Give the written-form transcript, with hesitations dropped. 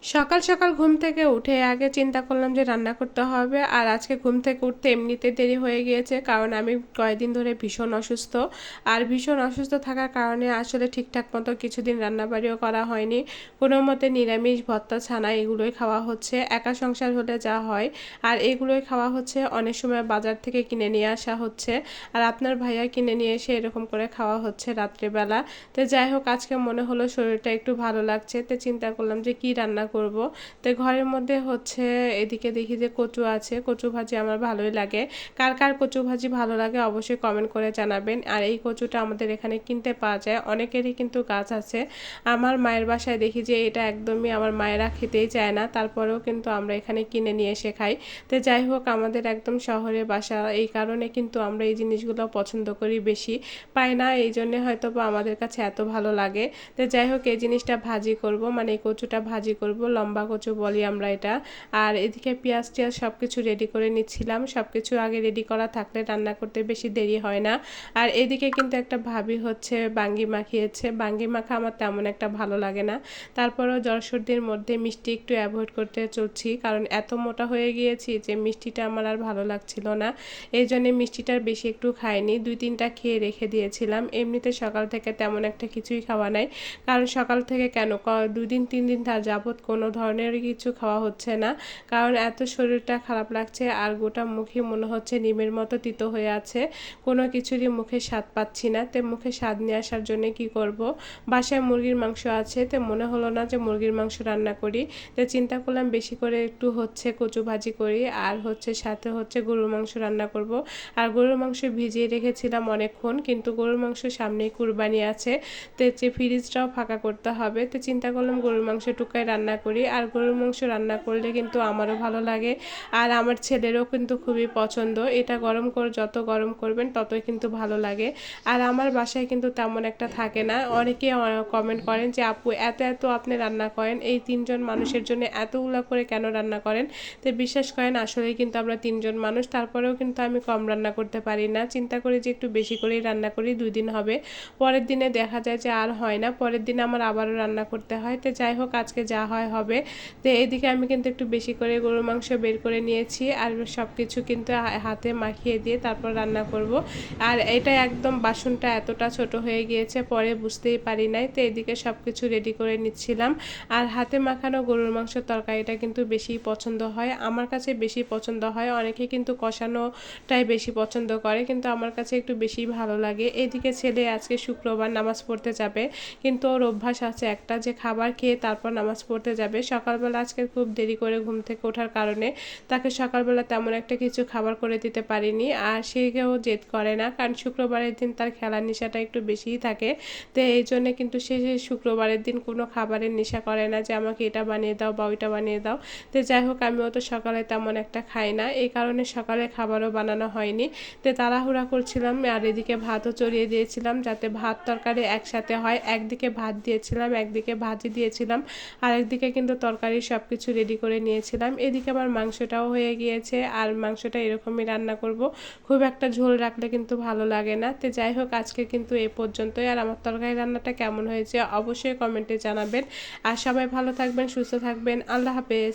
সকাল সকাল ঘুম থেকে উঠে আগে চিন্তা করলাম যে রান্না করতে হবে। আর আজকে ঘুম থেকে উঠতে এমনিতে দেরি হয়ে গিয়েছে, কারণ আমি কয়েকদিন ধরে ভীষণ অসুস্থ। আর ভীষণ অসুস্থ থাকার কারণে আসলে ঠিকঠাক মতো কিছুদিন রান্নাবাড়িও করা হয়নি। কোনো মতে নিরামিষ ভর্তা ছানা এগুলোই খাওয়া হচ্ছে, একা সংসার হলে যা হয়। আর এগুলোই খাওয়া হচ্ছে, অনেক সময় বাজার থেকে কিনে নিয়ে আসা হচ্ছে। আর আপনার ভাইয়া কিনে নিয়ে এসে এরকম করে খাওয়া হচ্ছে রাত্রেবেলা। তো যাই হোক, আজকে মনে হলো শরীরটা একটু ভালো লাগছে, তো চিন্তা করলাম যে কি রান্না করব। তো ঘরের মধ্যে হচ্ছে এদিকে দেখি যে কচু আছে, কচু ভাজি আমার ভালোই লাগে। কার কার কচু ভাজি ভালো লাগে অবশ্যই কমেন্ট করে জানাবেন। আর এই কচুটা আমাদের এখানে কিনতে পাওয়া যায়, অনেকেরই কিন্তু গাছ আছে। আমার মায়ের বাসায় দেখি যে এটা একদমই আমার মায়েরা খেতেই চায় না, তারপরেও কিন্তু আমরা এখানে কিনে নিয়ে এসে খাই। তো যাই হোক, আমাদের একদম শহরে বাসা, এই কারণে কিন্তু আমরা এই জিনিসগুলো পছন্দ করি, বেশি পাই না, এই জন্য হয়তো বা আমাদের কাছে এত ভালো লাগে। তো যাই হোক, এই জিনিসটা ভাজি করব, মানে এই কচুটা ভাজি করব, লম্বা কচু বলি আমরা এটা। আর এদিকে পেঁয়াজ টিয়াজ সব কিছু রেডি করে নিচ্ছিলাম, সব কিছু আগে রেডি করা থাকলে রান্না করতে বেশি দেরি হয় না। আর এদিকে কিন্তু একটা ভাবি হচ্ছে বাঙ্গি মাখিয়েছে, বাঙ্গি মাখা আমার তেমন একটা ভালো লাগে না। তারপরেও জ্বর সর্দির মধ্যে মিষ্টি একটু অ্যাভয়েড করতে চলছি, কারণ এত মোটা হয়ে গিয়েছি যে মিষ্টিটা আমার আর ভালো লাগছিল না। এই জন্যে মিষ্টিটার বেশি একটু খাইনি, 2-3টা খেয়ে রেখে দিয়েছিলাম। এমনিতে সকাল থেকে তেমন একটা কিছুই খাওয়া নাই, কারণ সকাল থেকে কেন 2-3 দিন তার যাবৎ কোনো ধরনের কিছু খাওয়া হচ্ছে না, কারণ এত শরীরটা খারাপ লাগছে। আর গোটা মুখে মনে হচ্ছে নিমের মতো তিতো হয়ে আছে, কোনো কিছুরই মুখে স্বাদ পাচ্ছি না। তো মুখে স্বাদ নিয়ে আসার জন্য কি করব, বাসায় মুরগির মাংস আছে, তো মনে হলো না যে মুরগির মাংস রান্না করি। তো চিন্তা করলাম বেশি করে একটু হচ্ছে কচু ভাজি করি, আর হচ্ছে সাথে হচ্ছে গরুর মাংস রান্না করব। আর গরুর মাংস ভিজিয়ে রেখেছিলাম অনেকক্ষণ, কিন্তু গরুর মাংস সামনেই কুরবানি আছে, তো যে ফ্রিজটাও ফাঁকা করতে হবে। তো চিন্তা করলাম গরুর মাংস টুকাই রান্না করি। আর গরুর মাংস রান্না করলে কিন্তু আমারও ভালো লাগে, আর আমার ছেলেরও কিন্তু খুবই পছন্দ। এটা যত গরম করবেন ততই কিন্তু ভালো লাগে। আর আমার বাসায় কিন্তু তেমন একটা থাকে না, অনেকে কমেন্ট করেন যে আপু এত এত আপনি রান্না করেন, এই 3জন মানুষের জন্য এতগুলো করে কেন রান্না করেন। তো বিশ্বাস করেন, আসলেই কিন্তু আমরা 3জন মানুষ, তারপরেও কিন্তু আমি কম রান্না করতে পারি না। চিন্তা করি যে একটু বেশি করেই রান্না করি, 2 দিন হবে, পরের দিনে দেখা যায় যে আর হয় না, পরের দিন আমার আবারও রান্না করতে হয়। তো যাই হোক, আজকে যা হয় হবে। তো এইদিকে আমি কিন্তু একটু বেশি করে গরুর মাংস বের করে নিয়েছি, আর সব কিছু কিন্তু হাতে মাখিয়ে দিয়ে তারপর রান্না করব। আর এটা একদম বাসনটা এতটা ছোট হয়ে গিয়েছে, পরে বুঝতেই পারি নাই। তো এদিকে সব কিছু রেডি করে নিচ্ছিলাম। আর হাতে মাখানো গরুর মাংসের তরকারিটা কিন্তু বেশি পছন্দ হয়, আমার কাছে বেশি পছন্দ হয়। অনেকে কিন্তু কষানোটাই বেশি পছন্দ করে, কিন্তু আমার কাছে একটু বেশি ভালো লাগে। এদিকে ছেলে আজকে শুক্রবার নামাজ পড়তে যাবে, কিন্তু ওর অভ্যাস আছে একটা, যে খাবার খেয়ে তারপর নামাজ পড়তে যাবে। সকালবেলা আজকে খুব দেরি করে ঘুম থেকে ওঠার কারণে তাকে সকালবেলা তেমন একটা কিছু খাবার করে দিতে পারিনি। আর সেও জেদ করে না, কারণ শুক্রবারের দিন তার খেলার নেশাটা একটু বেশিই থাকে। তো এই জন্যে কিন্তু সে শুক্রবারের দিন কোনো খাবারের নেশা করে না যে আমাকে এটা বানিয়ে দাও বা ওইটা বানিয়ে দাও। তো যাই হোক, আমিও তো সকালে তেমন একটা খাই না, এই কারণে সকালে খাবারও বানানো হয়নি। তো তাড়াহুড়া করছিলাম, আর এদিকে ভাতও চড়িয়ে দিয়েছিলাম যাতে ভাত তরকারি একসাথে হয়। একদিকে ভাত দিয়েছিলাম, একদিকে ভাজি দিয়েছিলাম, আর একদিকে কিন্তু তরকারি সব কিছু রেডি করে নিয়েছিলাম। এদিকে আমার মাংসটাও হয়ে গিয়েছে, আর মাংসটা এরকমই রান্না করব, খুব একটা ঝোল রাখলে কিন্তু ভালো লাগে না। তো যাই হোক, আজকে কিন্তু এ পর্যন্তই। আর আমার তরকারি রান্নাটা কেমন হয়েছে অবশ্যই কমেন্টে জানাবেন। আর সবাই ভালো থাকবেন, সুস্থ থাকবেন, আল্লাহ হাফেজ।